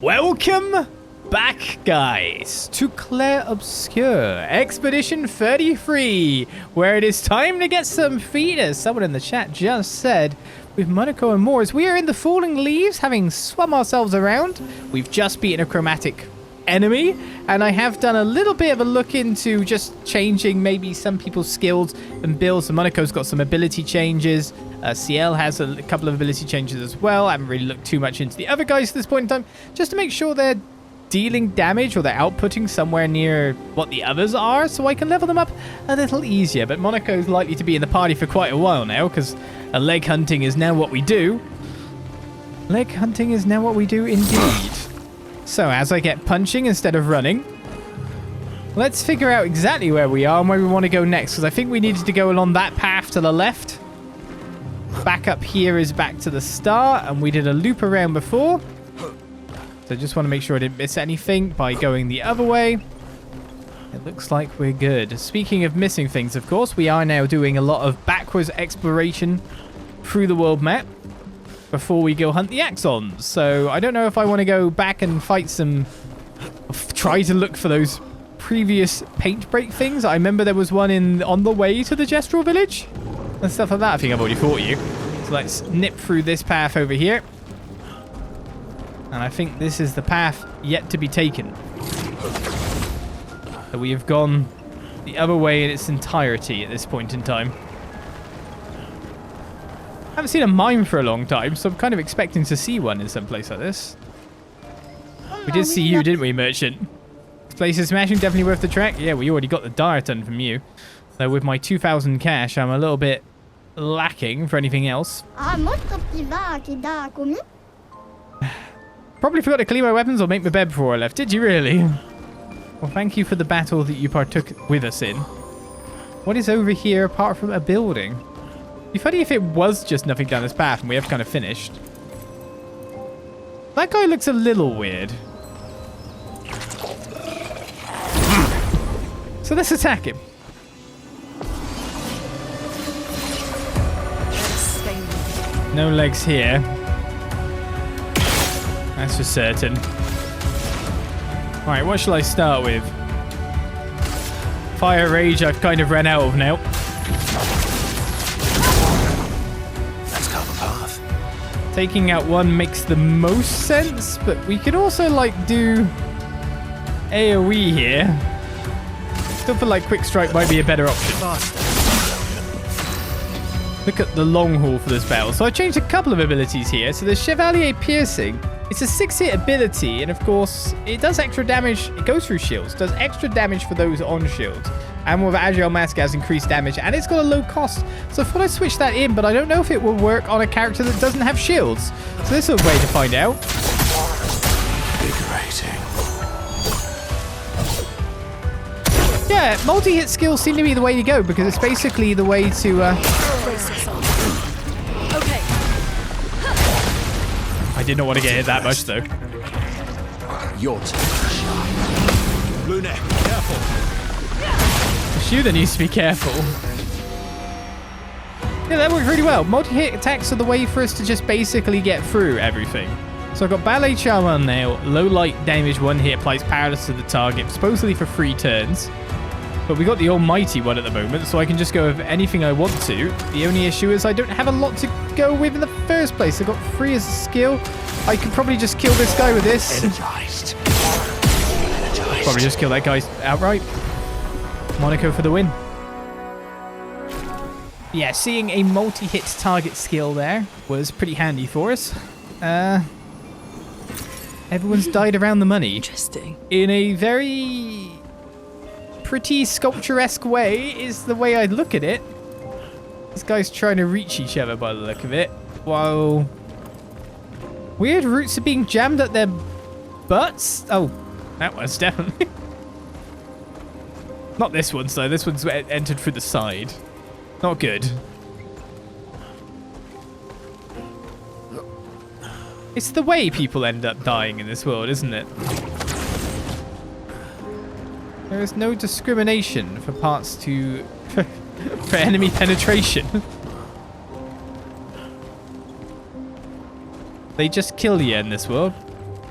Welcome back, guys, to Clair Obscur, Expedition 33, where it is time to get some feet, as someone in the chat just said, with Monaco and more. As we are in the falling leaves, having swum ourselves around. We've just beaten a chromatic enemy, and I have done a little bit of a look into just changing maybe some people's skills and builds. So Monaco's got some ability changes. CL has a couple of ability changes as well. I haven't really looked too much into the other guys at this point in time, just to make sure they're dealing damage or they're outputting somewhere near what the others are, so I can level them up a little easier. But Monaco's likely to be in the party for quite a while now, because leg hunting is now what we do. Leg hunting is now what we do indeed. So as I get punching instead of running, let's figure out exactly where we are and where we want to go next, because I think we needed to go along that path to the left. Back up here is back to the start, and we did a loop around before. So just want to make sure I didn't miss anything by going the other way. It looks like we're good. Speaking of missing things, of course, we are now doing a lot of backwards exploration through the world map before we go hunt the Axons. So I don't know if I want to go back and fight some... try to look for those previous paint break things. I remember there was one on the way to the Gestural Village and stuff like that. I think I've already fought you. So let's nip through this path over here. And I think this is the path yet to be taken. So we have gone the other way in its entirety at this point in time. I haven't seen a mine for a long time, so I'm kind of expecting to see one in some place like this. We did see you, didn't we, Merchant? This place is smashing, definitely worth the trek. Yeah, we already got the diaton from you. So with my 2,000 cash, I'm a little bit lacking for anything else. Probably forgot to clean my weapons or make my bed before I left. Did you really? Well, thank you for the battle that you partook with us in. What is over here apart from a building? It'd be funny if it was just nothing down this path and we have kind of finished. That guy looks a little weird. So let's attack him. No legs here. That's for certain. Alright, what shall I start with? Fire Rage I've kind of ran out of now. Let's go the path. Taking out one makes the most sense, but we could also like do AoE here. Still feel like Quick Strike might be a better option. Look at the long haul for this battle. So I changed a couple of abilities here. So the Chevalier Piercing, it's a 6-hit ability, and of course, it does extra damage. It goes through shields, does extra damage for those on shields. And with Agile Mask, it has increased damage, and it's got a low cost. So I thought I'd switch that in, but I don't know if it will work on a character that doesn't have shields. So this is a way to find out. Invigorating. Yeah, multi-hit skills seem to be the way to go, because it's basically the way to... Okay. I did not want to get hit that much, though. Your turn. Lumière, careful. It's you that needs to be careful. Yeah, that worked really well. Multi-hit attacks are the way for us to just basically get through everything. So I've got Ballet Charm on now. Low light damage, 1 hit, applies powerless to the target, supposedly for 3 turns. But we got the almighty one at the moment, so I can just go with anything I want to. The only issue is I don't have a lot to go with in the first place. I got 3 as a skill. I could probably just kill this guy with this. Energized. Probably just kill that guy outright. Monaco for the win. Yeah, seeing a multi-hit target skill there was pretty handy for us. Everyone's died around the money. Interesting. In a very... pretty sculpturesque way is the way I'd look at it. These guys trying to reach each other by the look of it, while weird roots are being jammed at their butts. Oh, that was definitely not this one. So this one's entered through the side. Not good. It's the way people end up dying in this world, isn't it? There is no discrimination for parts to... for enemy penetration. They just kill you in this world.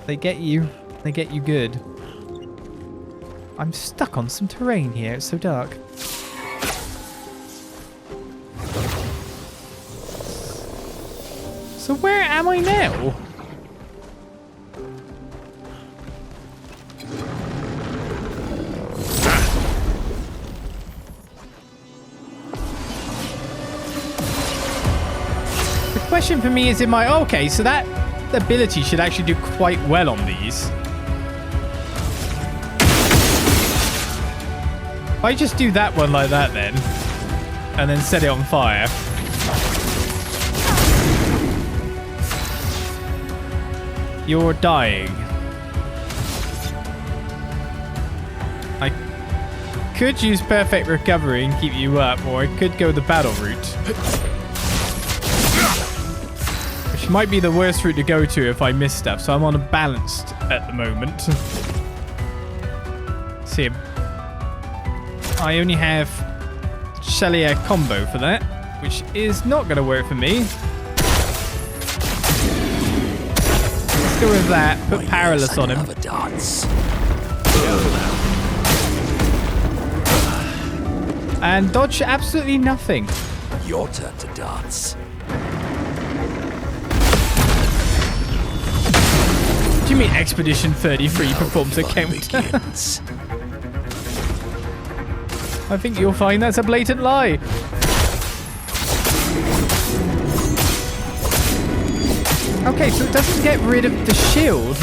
They get you. They get you good. I'm stuck on some terrain here. It's so dark. So where am I now? The question for me is in my... Okay, so that ability should actually do quite well on these. If I just do that one like that then, and then set it on fire. You're dying. I could use perfect recovery and keep you up, or I could go the battle route. Which might be the worst route to go to if I miss stuff, so I'm on a balanced at the moment. See, I only have Chalier combo for that, which is not going to work for me. Let's go with that. Put Powerless on him. And dodge absolutely nothing. Your turn to dance. Do you mean Expedition 33 performs a counter? I think you'll find that's a blatant lie. Okay, so it doesn't get rid of the shield.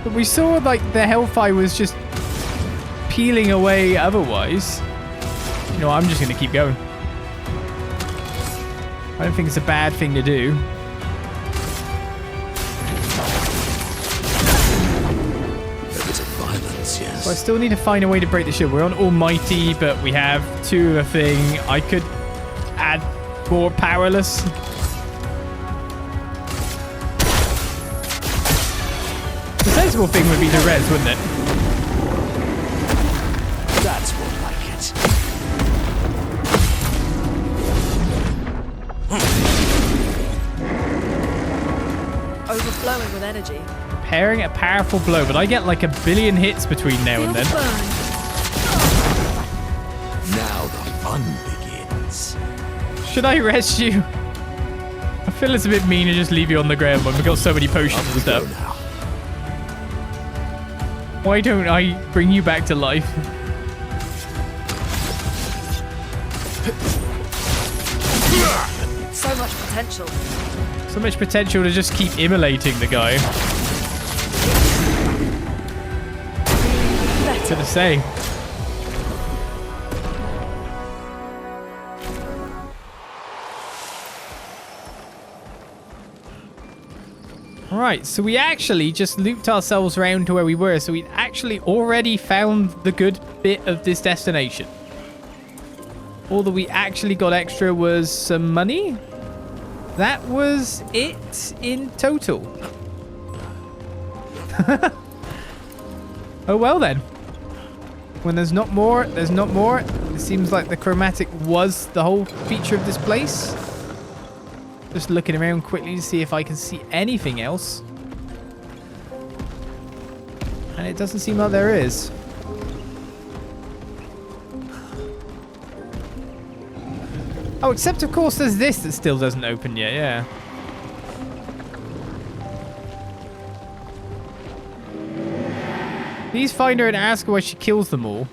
But we saw like the Hellfire was just peeling away otherwise. You know, I'm just going to keep going. I don't think it's a bad thing to do. So I still need to find a way to break the shield. We're on Almighty, but we have 2 of a thing. I could add more Powerless. The sensible thing would be to res, wouldn't it? That's more like it. Overflowing with energy. Pairing a powerful blow, but I get like 1 billion hits between now and then. Now the fun begins. Should I rest you? I feel it's a bit mean to just leave you on the ground when we've got so many potions and stuff. Why don't I bring you back to life? So much potential. So much potential to just keep immolating the guy. To the say. Right, so we actually just looped ourselves around to where we were, so we'd actually already found the good bit of this destination. All that we actually got extra was some money. That was it in total. Oh well then. When there's not more, there's not more. It seems like the chromatic was the whole feature of this place. Just looking around quickly to see if I can see anything else. And it doesn't seem like there is. Oh, except of course there's this that still doesn't open yet, yeah. Please find her and ask her why she kills them all.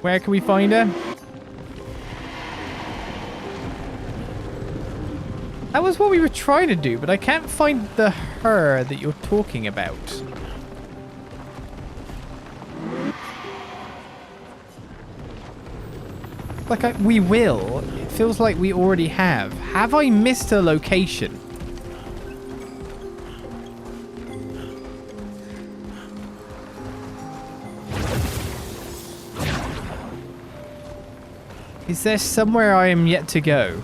Where can we find her? That was what we were trying to do, but I can't find the her that you're talking about. Like, we will. It feels like we already have. Have I missed a location? Is there somewhere I am yet to go?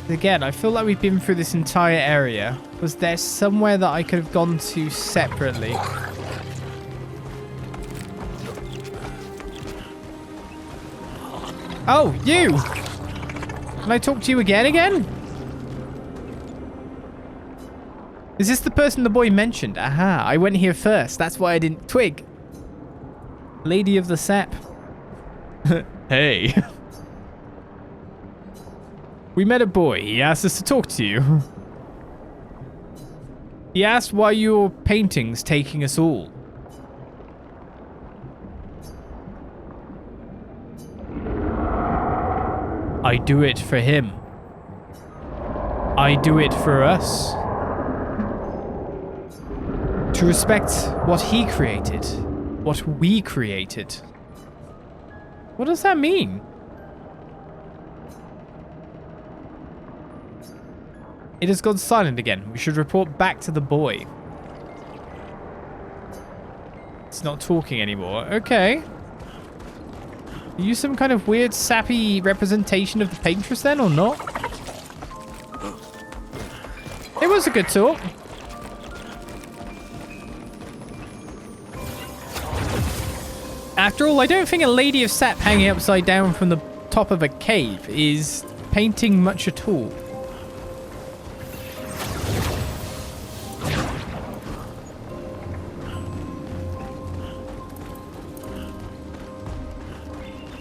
Again, I feel like we've been through this entire area. Was there somewhere that I could have gone to separately? Oh, you! Can I talk to you again? Is this the person the boy mentioned? Aha, I went here first. That's why I didn't twig. Lady of the Sap. Hey. We met a boy. He asked us to talk to you. He asked why your painting's taking us all. I do it for him. I do it for us. To respect what he created. What we created. What does that mean? It has gone silent again. We should report back to the boy. It's not talking anymore. Okay. Are you some kind of weird sappy representation of the Paintress then, or not? It was a good talk. After all, I don't think a Lady of Sap hanging upside down from the top of a cave is painting much at all.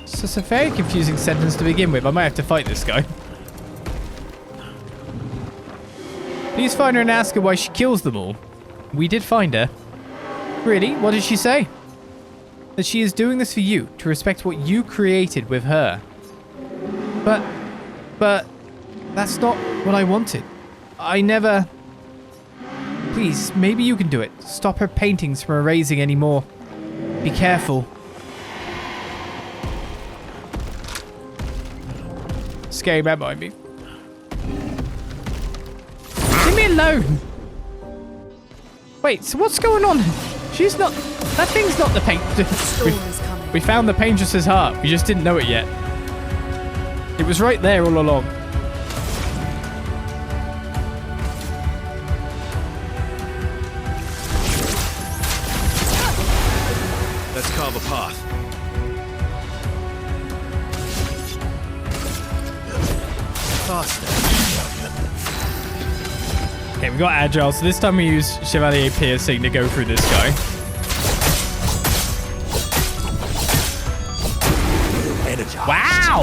So it's a very confusing sentence to begin with. I might have to fight this guy. Please find her and ask her why she kills them all. We did find her. Really? What did she say? That she is doing this for you, to respect what you created with her. But, that's not what I wanted. I never... Please, maybe you can do it. Stop her paintings from erasing anymore. Be careful. Scary man behind me. Leave me alone. Wait, so what's going on? She's not... That thing's not the paint... We found the Paintress's heart. We just didn't know it yet. It was right there all along. Let's carve a path. Faster. Okay, we got Agile, so this time we use Chevalier Piercing to go through this guy. Wow!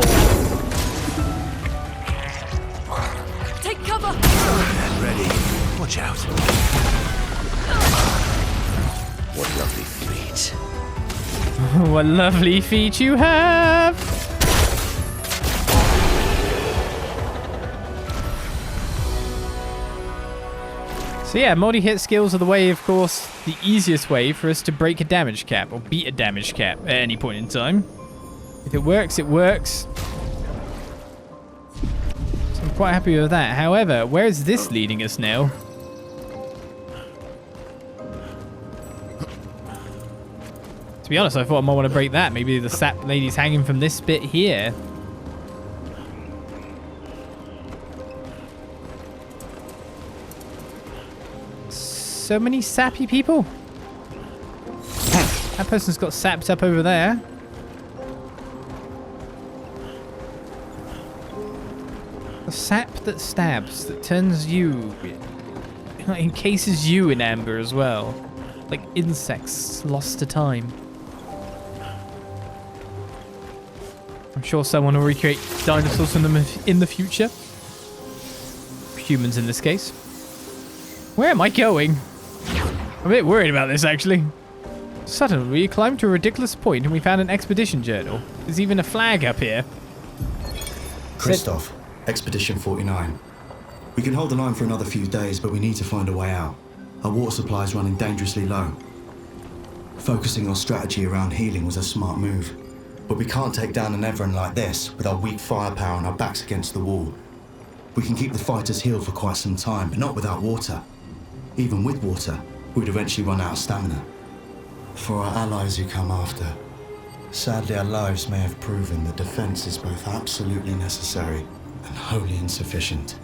Take cover! And ready. Watch out. What lovely feet. What lovely feet you have! So yeah, multi-hit skills are the way, of course, the easiest way for us to break a damage cap or beat a damage cap at any point in time. If it works, it works. So I'm quite happy with that. However, where is this leading us now? To be honest, I thought I might want to break that. Maybe the sap lady's hanging from this bit here. So many sappy people. That person's got sapped up over there. The sap that stabs, that turns you, encases you in amber as well. Like insects lost to time. I'm sure someone will recreate dinosaurs from them in the future. Humans in this case. Where am I going? I'm a bit worried about this, actually. Suddenly, we climbed to a ridiculous point and we found an expedition journal. There's even a flag up here. Christoph, Expedition 49. We can hold the line for another few days, but we need to find a way out. Our water supply is running dangerously low. Focusing our strategy around healing was a smart move. But we can't take down an Everin like this with our weak firepower and our backs against the wall. We can keep the fighters healed for quite some time, but not without water. Even with water, we'd eventually run out of stamina. For our allies who come after, sadly our lives may have proven that defense is both absolutely necessary and wholly insufficient.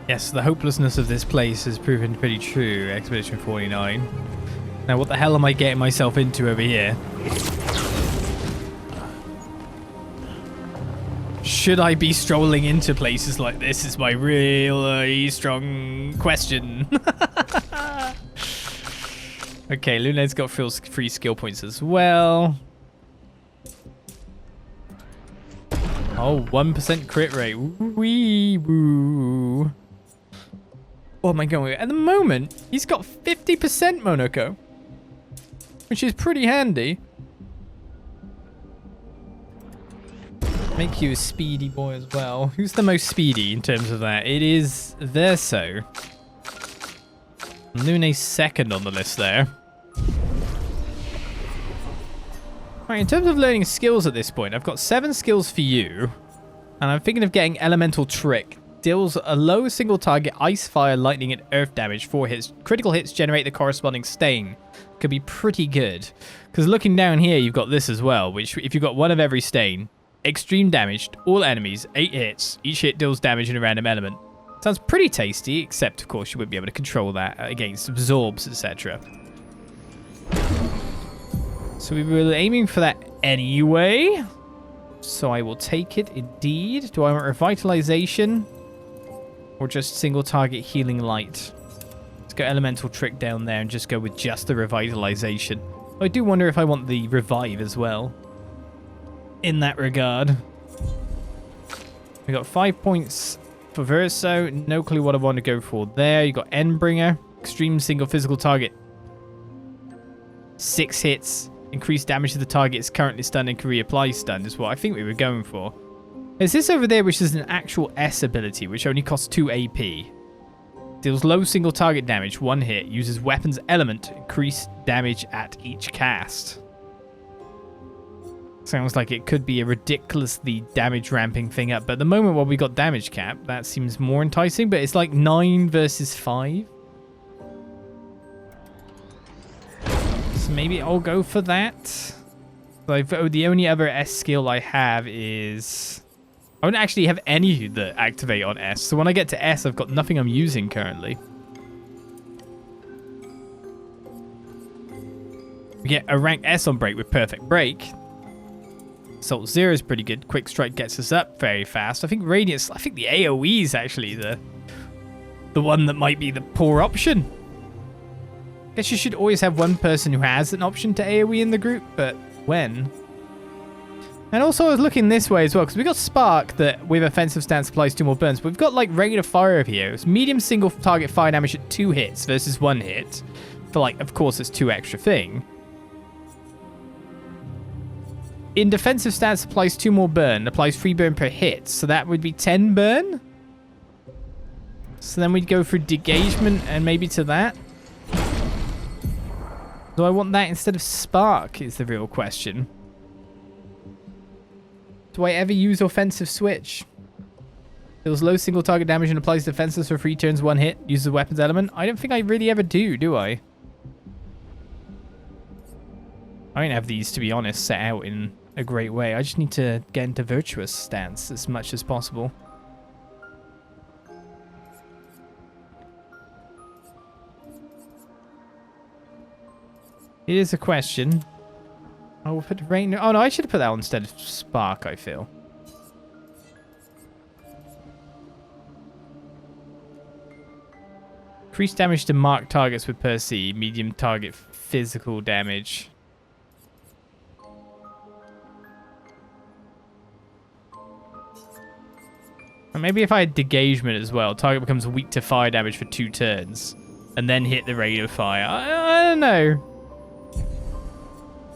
Yes, the hopelessness of this place has proven pretty true, Expedition 49. Now what the hell am I getting myself into over here? Should I be strolling into places like this is my really strong question. Okay, Luna's got free skill points as well. Oh, 1% crit rate. Wee woo. What am I going with? At the moment, he's got 50% Monoko, which is pretty handy. Make you a speedy boy as well. Who's the most speedy in terms of that? It is Verso. Lune's second on the list there. Alright, in terms of learning skills at this point, I've got 7 skills for you. And I'm thinking of getting Elemental Trick. Deals a low single target ice, fire, lightning, and earth damage. 4 hits. Critical hits generate the corresponding stain. Could be pretty good. Because looking down here, you've got this as well, which if you've got one of every stain, extreme damage, all enemies, 8 hits. Each hit deals damage in a random element. Sounds pretty tasty, except of course you wouldn't be able to control that against absorbs, etc. So we were aiming for that anyway. So I will take it indeed. Do I want revitalization? Or just single target healing light? Let's go elemental trick down there and just go with just the revitalization. I do wonder if I want the revive as well. In that regard. We got 5 points for Verso. No clue what I want to go for there. You got Endbringer. Extreme single physical target. 6 hits. Increased damage to the target is currently stunned and can reapply stun is what I think we were going for. There's this over there which is an actual S ability which only costs 2 AP. Deals low single target damage, 1 hit. Uses weapons element. Increased damage at each cast. Sounds like it could be a ridiculously damage ramping thing up. But at the moment while we got damage cap, that seems more enticing. But it's like 9 versus 5. So maybe I'll go for that. The only other S skill I have is... I don't actually have any that activate on S. So when I get to S, I've got nothing I'm using currently. We get a rank S on Break with Perfect Break. Assault 0 is pretty good. Quick Strike gets us up very fast. I think Radiance... I think the AoE is actually the one that might be the poor option. Guess you should always have one person who has an option to AoE in the group, but when? And also I was looking this way as well, because we got Spark that with offensive stance applies 2 more burns, but we've got like regular fire over here. It's medium single target fire damage at 2 hits versus 1 hit. For like, of course, it's 2 extra thing. In defensive stance applies 2 more burn, applies 3 burn per hit, so that would be 10 burn. So then we'd go for Degagement and maybe to that. Do I want that instead of Spark is the real question. Do I ever use Offensive Switch? Deals low single target damage and applies defenses for 3 turns, 1 hit. Uses weapons element. I don't think I really ever do I? I don't have these, to be honest, set out in a great way. I just need to get into Virtuous stance as much as possible. It is a question. I will put Rain... Oh, no, I should have put that on instead of Spark, I feel. Increased damage to marked targets with Percy. Medium target physical damage. And maybe if I had Degagement as well, target becomes weak to fire damage for 2 turns. And then hit the rate of fire. I don't know.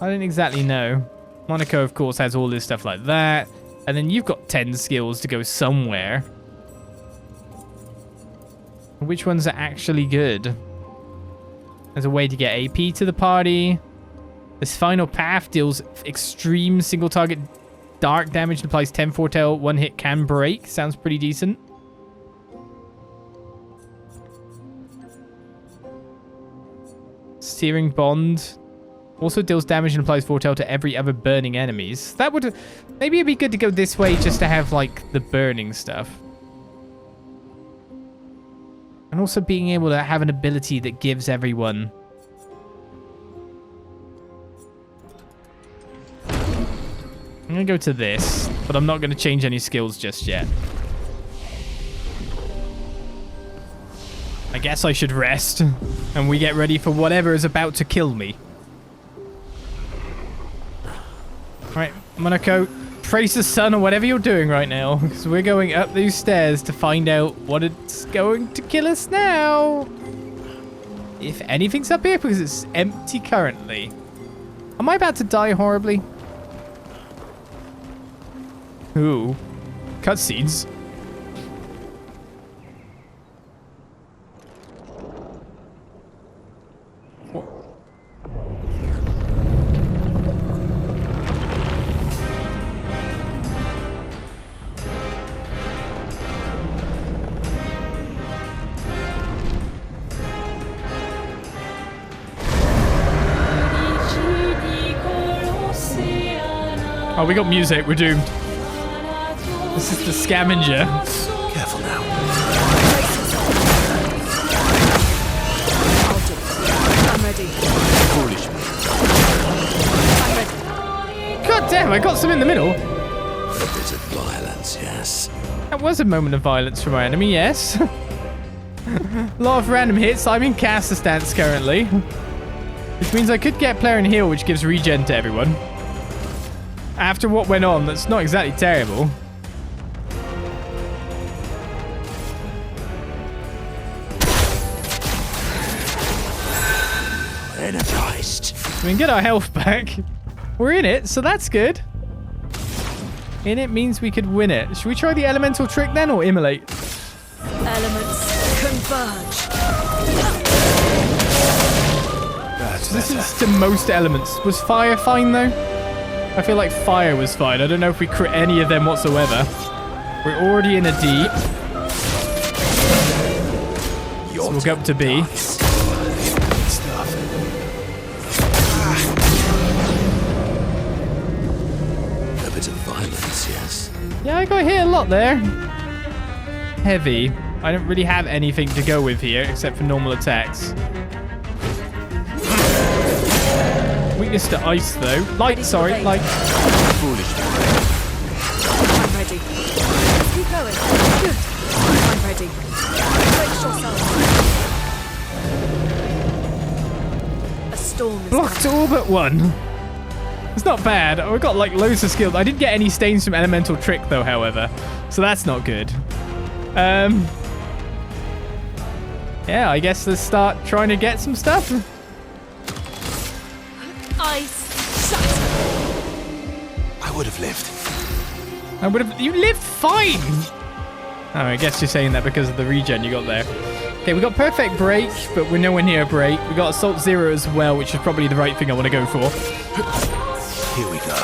I don't exactly know. Monaco, of course, has all this stuff like that. And then you've got 10 skills to go somewhere. Which ones are actually good? There's a way to get AP to the party. This Final Path deals extreme single target dark damage and applies 10 foretell. 1 hit can break. Sounds pretty decent. Searing Bond. Also deals damage and applies foretell to every other burning enemies. That would... Maybe it'd be good to go this way just to have, like, the burning stuff. And also being able to have an ability that gives everyone... I'm going to go to this. but I'm not going to change any skills just yet. I guess I should rest, and we get ready for whatever is about to kill me. Alright, Monaco, praise the sun or whatever you're doing right now, because we're going up these stairs to find out what it's going to kill us now. If anything's up here, because it's empty currently. Am I about to die horribly? Ooh. Cutscenes. Oh, we got music. We're doomed. This is the Scavenger. Careful now. I'm ready. Foolish me. I'm ready. God damn, I got some in the middle. A bit of violence, yes. That was a moment of violence from our enemy, yes. A lot of random hits. I'm in caster stance currently. Which means I could get player and heal, which gives regen to everyone. After what went on, that's not exactly terrible. Energized. We can get our health back. We're in it, so that's good. In it means we could win it. Should we try the elemental trick then, or immolate? Elements converge. That's This better. is to most elements. Was fire fine though? I feel like fire was fine. I don't know if we crit any of them whatsoever. We're already in a D. So we'll go up to B. Stuff. A bit of violence, yes. Yeah, I got hit a lot there. Heavy. I don't really have anything to go with here except for normal attacks. Weakness to ice though. Light, sorry, light. Foolish me. I'm ready. Keep going. Good. I'm ready. Brace yourself. A storm is Blocked all but one. It's not bad. We've got like loads of skills. I didn't get any stains from elemental trick though, however. So that's not good. Yeah, I guess let's start trying to get some stuff. ice shatter. I would have lived. You lived fine. Oh, I guess you're saying that because of the regen you got there. Okay, we got perfect break, but we're nowhere near a break. We got assault 0 as well, which is probably the right thing I want to go for. Here we go.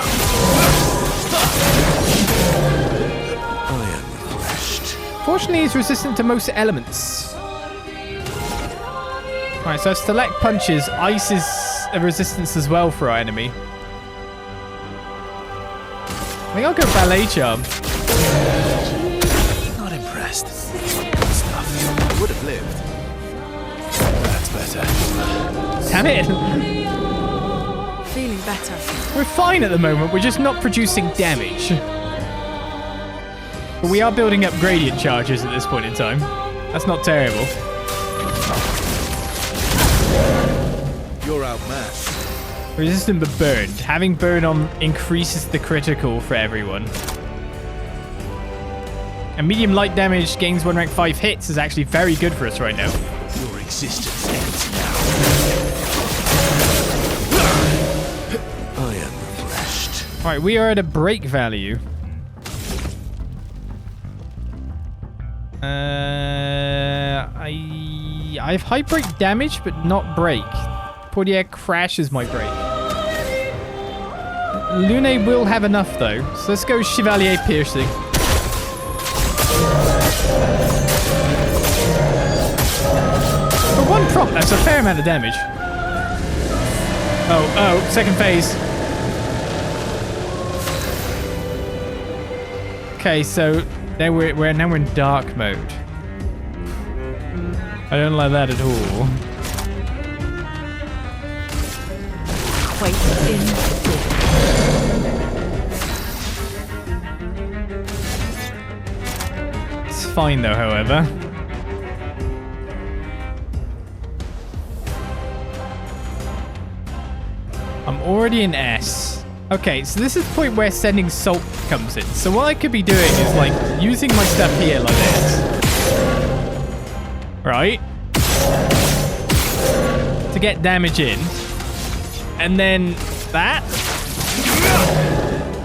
I am refreshed. Fortunately, he's resistant to most elements. Alright, so select punches. Ice is a resistance as well for our enemy. I think I'll go ballet charm. Not impressed. Stuff. I would have lived. That's better. Damn it! Feeling better. We're fine at the moment, we're just not producing damage. But we are building up gradient charges at this point in time. That's not terrible. You're outmatched. Resistant but burned. Having burn on increases the critical for everyone. And medium light damage gains 1 rank 5 hits is actually very good for us right now. Your existence ends now. I am refreshed. Alright, we are at a break value. I have high break damage, but not break. Portier crashes my break. Lune will have enough though, so let's go Chevalier Piercing. For one prompt, that's a fair amount of damage. Oh, second phase. Okay, so now we're in dark mode. I don't like that at all. Wait in fine though, however. I'm already in S. Okay, so this is the point where sending salt comes in. So what I could be doing is like using my stuff here like this. Right? To get damage in. And then that.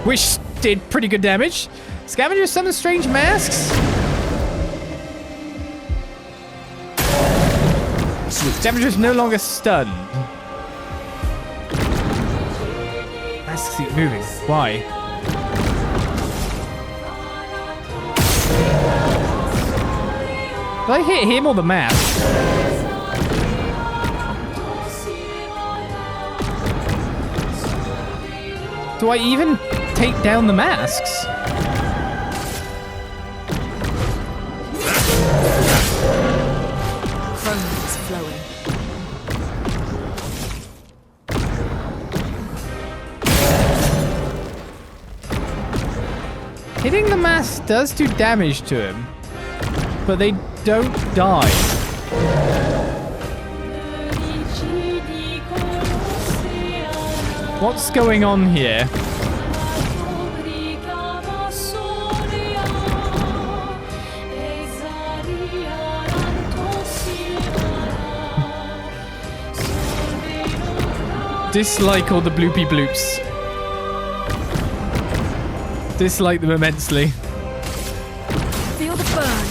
Which did pretty good damage. Scavenger summons strange masks. Scavenger's no longer stunned. Masks keep moving. Why? Did I hit him or the mask? Do I even take down the masks? Chrome is flowing. Hitting the mask does do damage to him, but they don't die. What's going on here? Dislike all the bloopy bloops. Dislike them immensely. Feel the burn.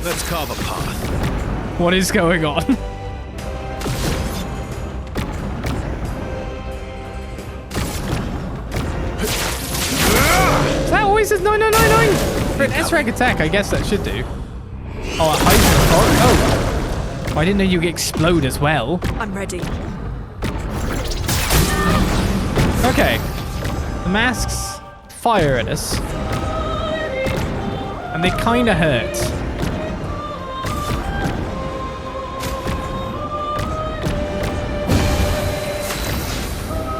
Let's carve a path. What is going on? Is that always says 9999? For an S-rank attack, I guess that should do. Oh, it hides the fog? Oh. I didn't know you could explode as well. I'm ready. Okay. The masks fire at us. And they kind of hurt.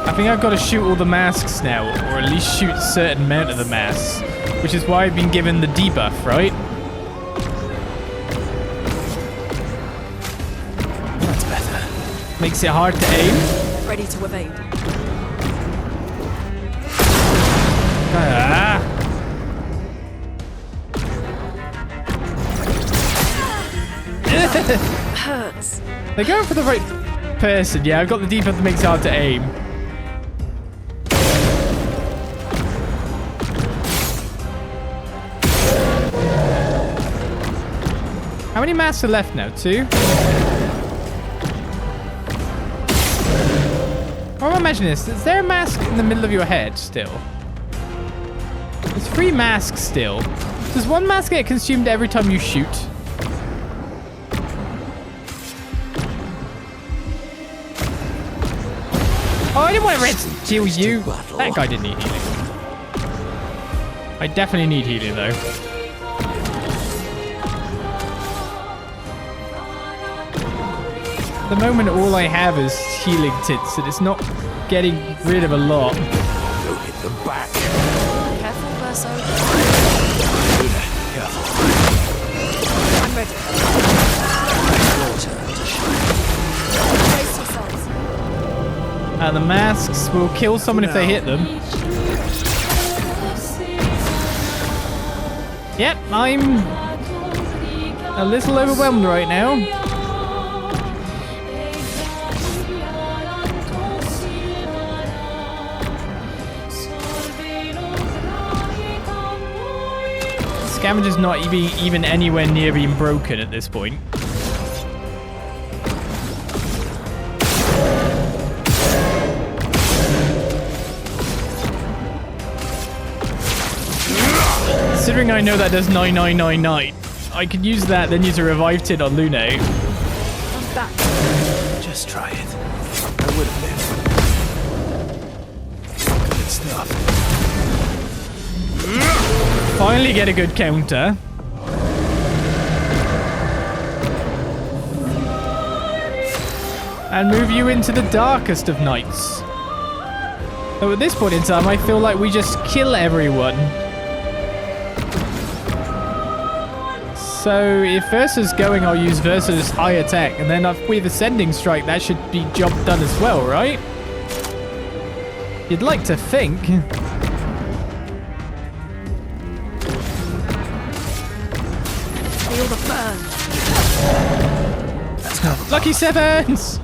I think I've got to shoot all the masks now, or at least shoot a certain amount of the masks, which is why I've been given the debuff, right? That's better. Makes it hard to aim. Ready to evade. Ah. Hurts. They're going for the right person. Yeah, I've got the debuff that makes it hard to aim. How many masks are left now? 2? Or imagine this. Is there a mask in the middle of your head still? There's 3 masks still. Does one mask get consumed every time you shoot? Oh, I didn't want to heal you. That guy didn't need healing. I definitely need healing though. At the moment, all I have is healing tints, and it's not getting rid of a lot. Go hit them back. Careful, Verso. Luna, careful. I'm ready. Brace yourselves. And the masks will kill someone if they hit them. Yep, I'm a little overwhelmed right now. Scavenger's not even anywhere near being broken at this point. Considering I know that does 9999, I could use that, then use a revive tin on Lune. I'm back. Just try it. I would have been. Good stuff. Finally get a good counter. And move you into the darkest of nights. So at this point in time, I feel like we just kill everyone. So if Versa's going, I'll use Versa's high attack, and then with Ascending Strike, that should be job done as well, right? You'd like to think. Feel the burn. Lucky sevens!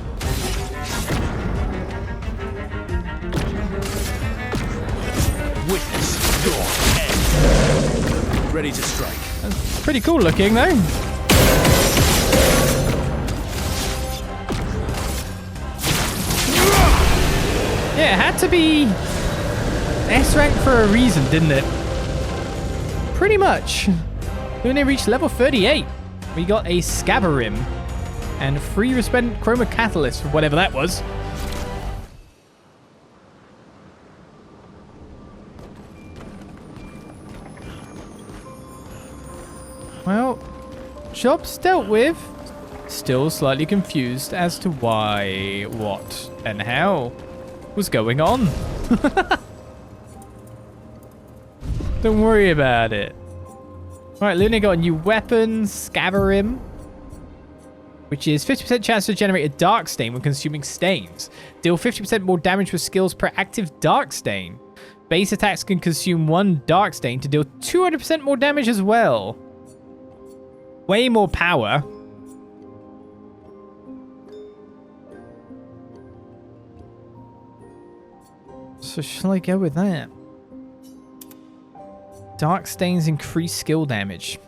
Witness your end. Ready to strike. Pretty cool looking, though. Yeah, it had to be S rank for a reason, didn't it? Pretty much. When they reached level 38, we got a Scavenger and free Resplendent Chroma Catalyst for whatever that was. Well, job's dealt with. Still slightly confused as to why, what, and how was going on. Don't worry about it. Alright, Luna got a new weapon, Scavenger, which is 50% chance to generate a dark stain when consuming stains. Deal 50% more damage with skills per active dark stain. Base attacks can consume 1 dark stain to deal 200% more damage as well. Way more power. So shall I go with that? Dark stains increase skill damage.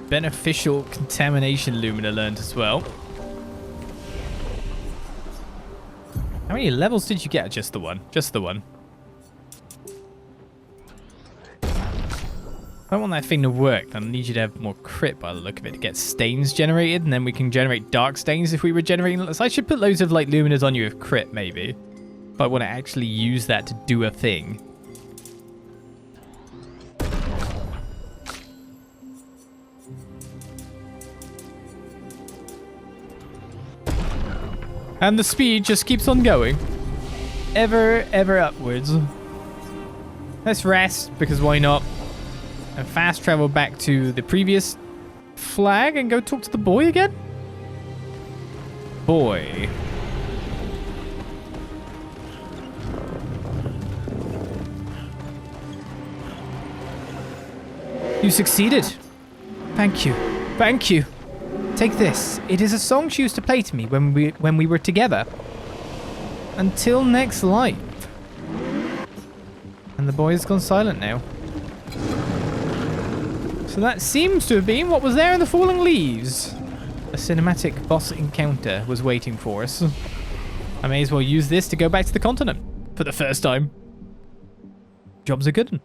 Beneficial contamination Lumina learned as well. How many levels did you get? Just the one. Just the one. If I want that thing to work, then I need you to have more crit by the look of it to get stains generated, and then we can generate dark stains if we were generating. So I should put loads of like luminas on you with crit, maybe. If I want to actually use that to do a thing. And the speed just keeps on going. Ever upwards. Let's rest, because why not? And fast travel back to the previous flag and go talk to the boy again? Boy. You succeeded. Thank you. Thank you. Take this. It is a song she used to play to me when we were together. Until next life. And the boy has gone silent now. So that seems to have been what was there in the falling leaves. A cinematic boss encounter was waiting for us. I may as well use this to go back to the continent for the first time. Job's a good one.